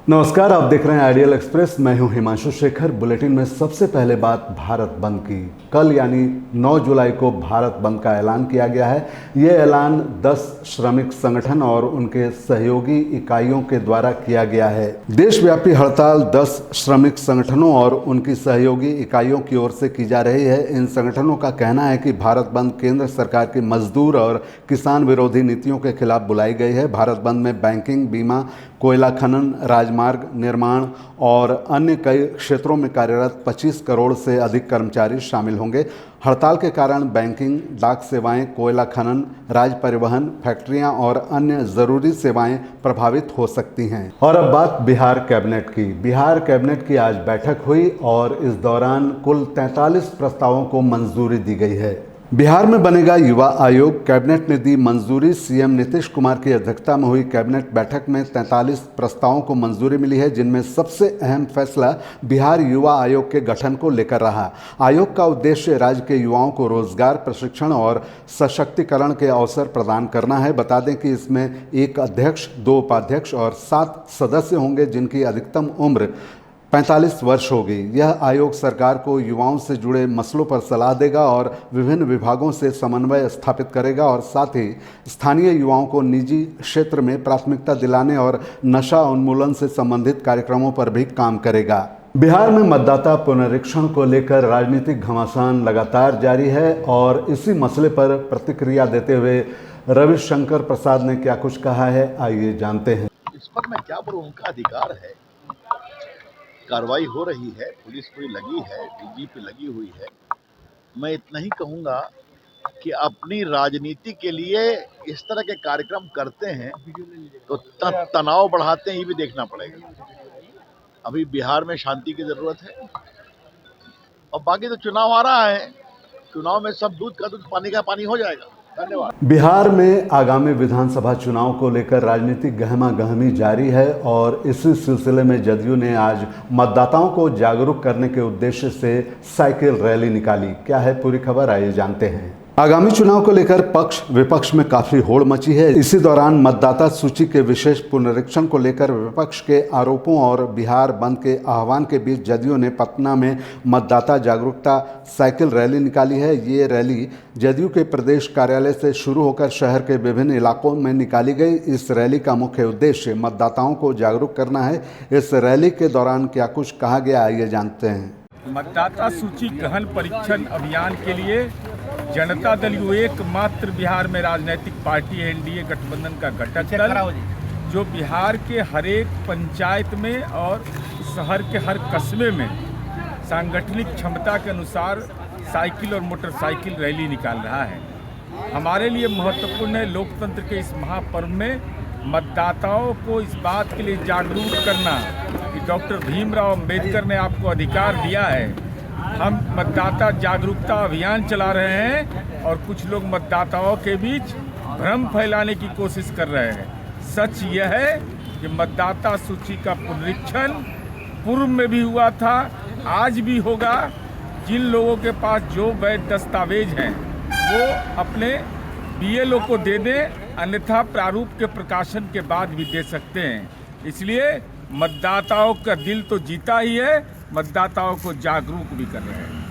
नमस्कार, आप देख रहे हैं आइडियल एक्सप्रेस। मैं हूं हिमांशु शेखर। बुलेटिन में सबसे पहले बात भारत बंद की। कल यानी 9 जुलाई को भारत बंद का ऐलान किया गया है। ये ऐलान 10 श्रमिक संगठन और उनके सहयोगी इकाइयों के द्वारा किया गया है। देशव्यापी हड़ताल 10 श्रमिक संगठनों और उनकी सहयोगी इकाइयों की ओर से की जा रही है। इन संगठनों का कहना है कि भारत बंद केंद्र सरकार की मजदूर और किसान विरोधी नीतियों के खिलाफ बुलाई गई है। भारत बंद में बैंकिंग, बीमा, कोयला खनन, राजमार्ग निर्माण और अन्य कई क्षेत्रों में कार्यरत 25 करोड़ से अधिक कर्मचारी शामिल होंगे। हड़ताल के कारण बैंकिंग, डाक सेवाएं, कोयला खनन, राज परिवहन, फैक्ट्रियां और अन्य जरूरी सेवाएं प्रभावित हो सकती हैं। और अब बात बिहार कैबिनेट की। बिहार कैबिनेट की आज बैठक हुई और इस दौरान कुल 43 प्रस्तावों को मंजूरी दी गई है। बिहार में बनेगा युवा आयोग। कैबिनेट ने दी मंजूरी। सीएम नीतीश कुमार की अध्यक्षता में हुई कैबिनेट बैठक में 43 प्रस्तावों को मंजूरी मिली है, जिनमें सबसे अहम फैसला बिहार युवा आयोग के गठन को लेकर रहा। आयोग का उद्देश्य राज्य के युवाओं को रोजगार, प्रशिक्षण और सशक्तिकरण के अवसर प्रदान करना है। बता दें कि इसमें 1 अध्यक्ष, 2 उपाध्यक्ष और 7 सदस्य होंगे, जिनकी अधिकतम उम्र 45 वर्ष होगी। यह आयोग सरकार को युवाओं से जुड़े मसलों पर सलाह देगा और विभिन्न विभागों से समन्वय स्थापित करेगा और साथ ही स्थानीय युवाओं को निजी क्षेत्र में प्राथमिकता दिलाने और नशा उन्मूलन से संबंधित कार्यक्रमों पर भी काम करेगा। बिहार में मतदाता पुनरीक्षण को लेकर राजनीतिक घमासान लगातार जारी है और इसी मसले पर प्रतिक्रिया देते हुए रविशंकर प्रसाद ने क्या कुछ कहा है, आइए जानते हैं। इस पर मैं क्या बोलूं, उनका अधिकार है। कार्रवाई हो रही है, पुलिस पूरी लगी है, डीजीपी लगी हुई है। मैं इतना ही कहूंगा कि अपनी राजनीति के लिए इस तरह के कार्यक्रम करते हैं तो तनाव बढ़ाते हैं, ये भी देखना पड़ेगा। अभी बिहार में शांति की जरूरत है और बाकी तो चुनाव आ रहा है। चुनाव में सब दूध का दूध, पानी का पानी हो जाएगा। धन्यवाद। बिहार में आगामी विधानसभा चुनाव को लेकर राजनीतिक गहमागहमी जारी है और इसी सिलसिले में जदयू ने आज मतदाताओं को जागरूक करने के उद्देश्य से साइकिल रैली निकाली। क्या है पूरी खबर, आइए जानते हैं। आगामी चुनाव को लेकर पक्ष विपक्ष में काफी होड़ मची है। इसी दौरान मतदाता सूची के विशेष पुनरीक्षण को लेकर विपक्ष के आरोपों और बिहार बंद के आह्वान के बीच जदयू ने पटना में मतदाता जागरूकता साइकिल रैली निकाली है। ये रैली जदयू के प्रदेश कार्यालय से शुरू होकर शहर के विभिन्न इलाकों में निकाली गई। इस रैली का मुख्य उद्देश्य मतदाताओं को जागरूक करना है। इस रैली के दौरान क्या कुछ कहा गया, आइए जानते हैं। मतदाता सूची गहन परीक्षण अभियान के लिए जनता दल यू एकमात्र बिहार में राजनीतिक पार्टी एनडीए गठबंधन का घटक दल, जो बिहार के हर एक पंचायत में और शहर के हर कस्बे में सांगठनिक क्षमता के अनुसार साइकिल और मोटरसाइकिल रैली निकाल रहा है। हमारे लिए महत्वपूर्ण है लोकतंत्र के इस महापर्व में मतदाताओं को इस बात के लिए जागरूक करना कि डॉक्टर भीमराव अंबेडकर ने आपको अधिकार दिया है। हम मतदाता जागरूकता अभियान चला रहे हैं और कुछ लोग मतदाताओं के बीच भ्रम फैलाने की कोशिश कर रहे हैं। सच यह है कि मतदाता सूची का पुनरीक्षण पूर्व में भी हुआ था, आज भी होगा। जिन लोगों के पास जो वैध दस्तावेज हैं वो अपने बीएलओ को दे दें, अन्यथा प्रारूप के प्रकाशन के बाद भी दे सकते हैं। इसलिए मतदाताओं का दिल तो जीता ही है, मतदाताओं को जागरूक भी कर रहे हैं।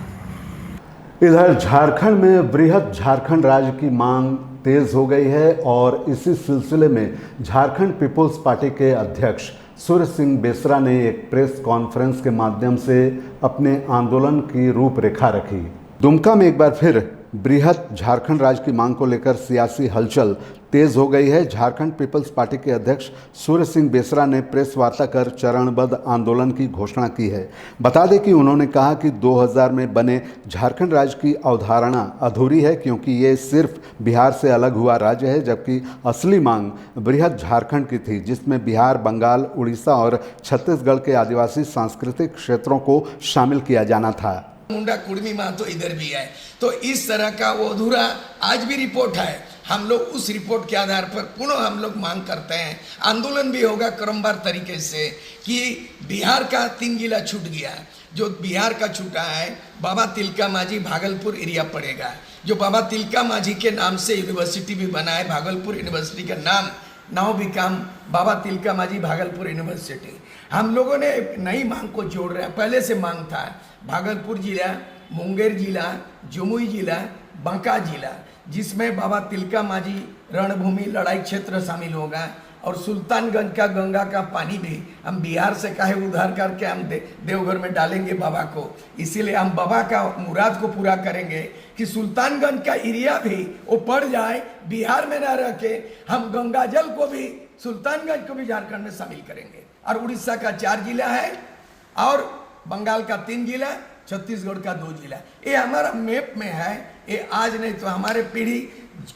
इधर झारखंड में बृहद झारखंड राज्य की मांग तेज हो गई है और इसी सिलसिले में झारखंड पीपुल्स पार्टी के अध्यक्ष सूर्य सिंह बेसरा ने एक प्रेस कॉन्फ्रेंस के माध्यम से अपने आंदोलन की रूपरेखा रखी। दुमका में एक बार फिर बृहद झारखंड राज्य की मांग को लेकर सियासी हलचल तेज हो गई है। झारखंड पीपल्स पार्टी के अध्यक्ष सूर्य सिंह बेसरा ने प्रेस वार्ता कर चरणबद्ध आंदोलन की घोषणा की है। बता दें कि उन्होंने कहा कि 2000 में बने झारखंड राज्य की अवधारणा अधूरी है, क्योंकि ये सिर्फ बिहार से अलग हुआ राज्य है, जबकि असली मांग बृहद झारखंड की थी, जिसमें बिहार, बंगाल, उड़ीसा और छत्तीसगढ़ के आदिवासी सांस्कृतिक क्षेत्रों को शामिल किया जाना था। मुंडा कुर्मी तो इधर भी है, तो इस तरह का वो अधूरा आज भी रिपोर्ट है। हम लोग उस रिपोर्ट के आधार पर पुनः हम लोग मांग करते हैं, आंदोलन भी होगा क्रमवार तरीके से कि बिहार का 3 जिला छूट गया। जो बिहार का छूटा है बाबा तिलका मांझी भागलपुर एरिया पड़ेगा। जो बाबा तिलका मांझी के नाम से यूनिवर्सिटी भी बना है, भागलपुर यूनिवर्सिटी का नाम नाउ बिकम बाबा तिलका मांझी भागलपुर यूनिवर्सिटी। हम लोगों ने एक नई मांग को जोड़ रहे हैं, पहले से मांग था भागलपुर जिला, मुंगेर जिला, जमुई जिला, बांका जिला, जिसमें बाबा तिलका मांझी रणभूमि लड़ाई क्षेत्र शामिल होगा और सुल्तानगंज का गंगा का पानी भी हम बिहार से काहे उधार करके हम देवघर में डालेंगे बाबा को। इसीलिए हम बाबा का मुराद को पूरा करेंगे कि सुल्तानगंज का एरिया भी वो पड़ जाए, बिहार में न रह के हम गंगा जल को भी सुल्तानगंज को भी झारखंड में शामिल करेंगे। और उड़ीसा का 4 जिला है और बंगाल का 3 जिला, छत्तीसगढ़ का 2 जिला। ये हमारा मैप में है। ये आज नहीं तो हमारे पीढ़ी,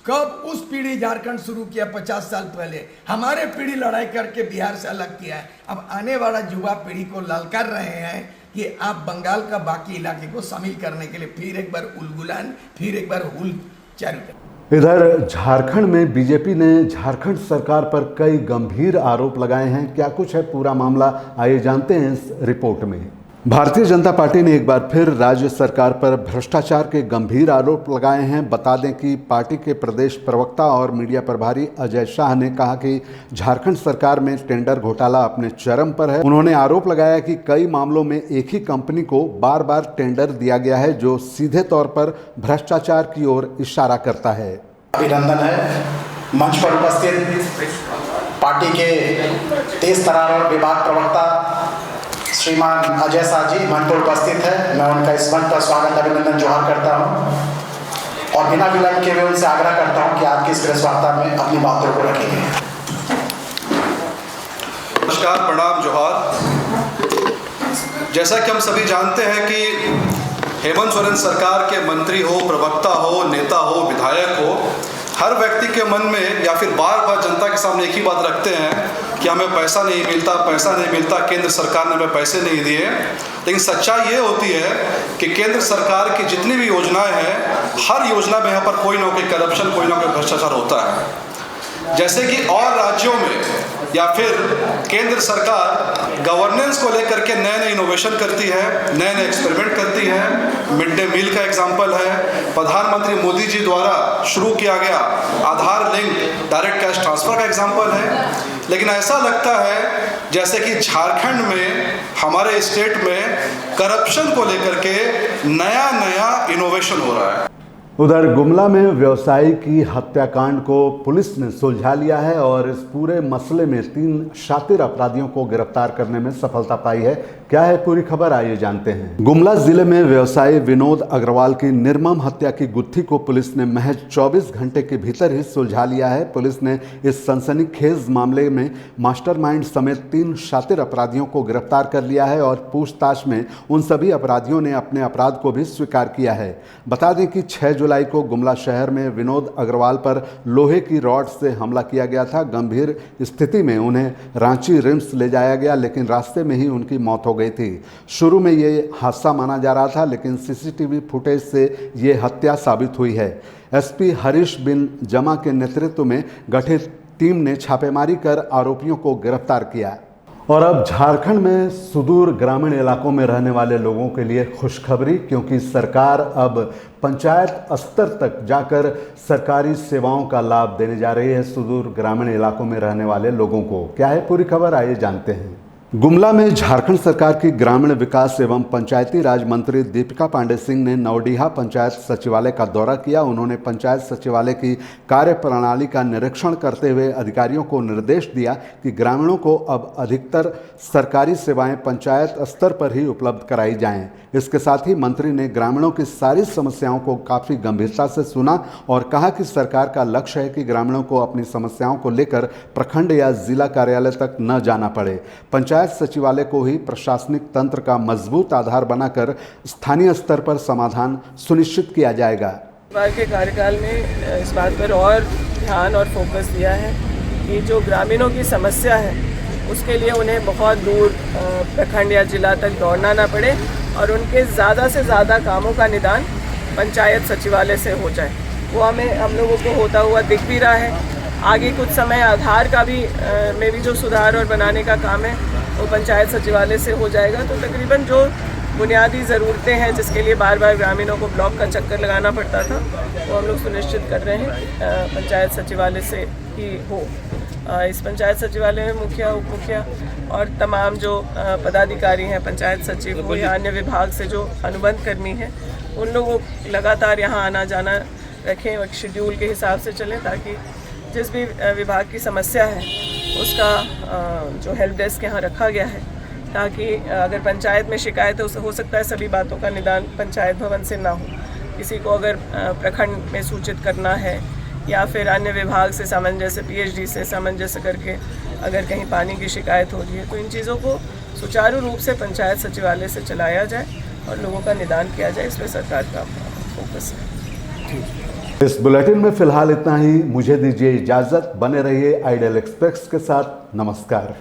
कब उस पीढ़ी झारखंड शुरू किया 50 साल पहले, हमारे पीढ़ी लड़ाई करके बिहार से अलग किया है। अब आने वाला युवा पीढ़ी को ललकार रहे हैं कि आप बंगाल का बाकी इलाके को शामिल करने के लिए फिर एक बार उलगुलान, फिर एक बार हुल चालू करें। इधर झारखंड में बीजेपी ने झारखंड सरकार पर कई गंभीर आरोप लगाए हैं। क्या कुछ है पूरा मामला, आइए जानते हैं इस रिपोर्ट में। भारतीय जनता पार्टी ने एक बार फिर राज्य सरकार पर भ्रष्टाचार के गंभीर आरोप लगाए हैं। बता दें कि पार्टी के प्रदेश प्रवक्ता और मीडिया प्रभारी अजय शाह ने कहा कि झारखंड सरकार में टेंडर घोटाला अपने चरम पर है। उन्होंने आरोप लगाया कि कई मामलों में एक ही कंपनी को बार बार टेंडर दिया गया है, जो सीधे तौर पर भ्रष्टाचार की ओर इशारा करता है। अभिनंदन है मंच पर उपस्थित पार्टी के तेज तर्रार विभाग प्रवक्ता श्रीमान अजय शाह जी मंच पर उपस्थित है। मैं उनका इस मंच पर स्वागत अभिनंदन जोहार करता हूं और बिना विलंब के हुए उनसे आग्रह करता हूं कि आज की इस प्रेस वार्ता में अपनी बातों को रखेंगे। नमस्कार, प्रणाम, जोहार। जैसा कि हम सभी जानते हैं कि हेमंत सोरेन सरकार के मंत्री हो, प्रवक्ता हो, नेता हो, विधायक हो, हर व्यक्ति के मन में या फिर बार बार जनता के सामने एक ही बात रखते हैं कि हमें पैसा नहीं मिलता, पैसा नहीं मिलता, केंद्र सरकार ने हमें पैसे नहीं दिए। लेकिन सच्चाई ये होती है कि केंद्र सरकार की जितनी भी योजनाएं हैं, हर योजना में यहाँ पर कोई ना कोई करप्शन, कोई ना कोई भ्रष्टाचार होता है। जैसे कि और राज्यों में या फिर केंद्र सरकार गवर्नेंस को लेकर के नए नए इनोवेशन करती है, नए नए एक्सपेरिमेंट करती है। मिड डे मील का एग्जाम्पल है, प्रधानमंत्री मोदी जी द्वारा शुरू किया गया आधार लिंक डायरेक्ट कैश ट्रांसफर का एग्जाम्पल है। लेकिन ऐसा लगता है जैसे कि झारखंड में, हमारे स्टेट में करप्शन को लेकर के नया नया इनोवेशन हो रहा है। उधर गुमला में व्यवसायी की हत्याकांड को पुलिस ने सुलझा लिया है और इस पूरे मसले में 3 शातिर अपराधियों को गिरफ्तार करने में सफलता पाई है। क्या है पूरी खबर, आइए जानते हैं। गुमला जिले में व्यवसायी विनोद अग्रवाल की निर्मम हत्या की गुत्थी को पुलिस ने महज 24 घंटे के भीतर ही सुलझा लिया है। पुलिस ने इस सनसनीखेज मामले में मास्टरमाइंड समेत 3 शातिर अपराधियों को गिरफ्तार कर लिया है और पूछताछ में उन सभी अपराधियों ने अपने अपराध को भी स्वीकार किया है। बता दें कि 6 जुलाई को गुमला शहर में विनोद अग्रवाल पर लोहे की रॉड से हमला किया गया था। गंभीर स्थिति में उन्हें रांची रिम्स ले जाया गया, लेकिन रास्ते में ही उनकी मौत हो गई थी। शुरू में ये हादसा माना जा रहा था, लेकिन सीसीटीवी फुटेज से ये हत्या साबित हुई है। एसपी हरीश बिन जमा के नेतृत्व में गठित टीम ने छापेमारी कर आरोपियों को गिरफ्तार किया। और अब झारखंड में सुदूर ग्रामीण इलाकों में रहने वाले लोगों के लिए खुशखबरी, क्योंकि सरकार अब पंचायत स्तर तक जाकर सरकारी सेवाओं का लाभ देने जा रही है सुदूर ग्रामीण इलाकों में रहने वाले लोगों को। क्या है पूरी खबर, आइए जानते हैं। गुमला में झारखंड सरकार की ग्रामीण विकास एवं पंचायती राज मंत्री दीपिका पांडे सिंह ने नवडीहा पंचायत सचिवालय का दौरा किया। उन्होंने पंचायत सचिवालय की कार्य प्रणाली का निरीक्षण करते हुए अधिकारियों को निर्देश दिया कि ग्रामीणों को अब अधिकतर सरकारी सेवाएं पंचायत स्तर पर ही उपलब्ध कराई जाएं। इसके साथ ही मंत्री ने ग्रामीणों की सारी समस्याओं को काफ़ी गंभीरता से सुना और कहा कि सरकार का लक्ष्य है कि ग्रामीणों को अपनी समस्याओं को लेकर प्रखंड या जिला कार्यालय तक न जाना पड़े। पंचायत सचिवालय को ही प्रशासनिक तंत्र का मजबूत आधार बनाकर स्थानीय स्तर पर समाधान सुनिश्चित किया जाएगा। सरकार के कार्यकाल में इस बात पर और ध्यान और फोकस दिया है कि जो ग्रामीणों की समस्या है उसके लिए उन्हें बहुत दूर प्रखंड या जिला तक दौड़ना ना पड़े और उनके ज़्यादा से ज़्यादा कामों का निदान पंचायत सचिवालय से हो जाए। वो हम लोगों को होता हुआ दिख भी रहा है। आगे कुछ समय आधार का भी में भी जो सुधार और बनाने का काम है वो पंचायत सचिवालय से हो जाएगा। तो तकरीबन जो बुनियादी ज़रूरतें हैं जिसके लिए बार बार ग्रामीणों को ब्लॉक का चक्कर लगाना पड़ता था वो हम लोग सुनिश्चित कर रहे हैं पंचायत सचिवालय से ही हो। इस पंचायत सचिवालय में मुखिया, उप मुखिया और तमाम जो पदाधिकारी हैं, पंचायत सचिव हो या अन्य विभाग से जो अनुबंध कर्मी हैं, उन लोगों को लगातार यहाँ आना जाना रखें और शेड्यूल के हिसाब से चलें, ताकि जिस भी विभाग की समस्या है उसका जो हेल्प डेस्क यहाँ रखा गया है, ताकि अगर पंचायत में शिकायत हो सकता है सभी बातों का निदान पंचायत भवन से ना हो। किसी को अगर प्रखंड में सूचित करना है या फिर अन्य विभाग से सामंजस्य, पीएचडी से सामंजस्य करके अगर कहीं पानी की शिकायत हो रही है, तो इन चीज़ों को सुचारू रूप से पंचायत सचिवालय से चलाया जाए और लोगों का निदान किया जाए। इस पर सरकार का फोकस है। इस बुलेटिन में फिलहाल इतना ही। मुझे दीजिए इजाज़त। बने रहिए आइडियल एक्सप्रेस के साथ। नमस्कार।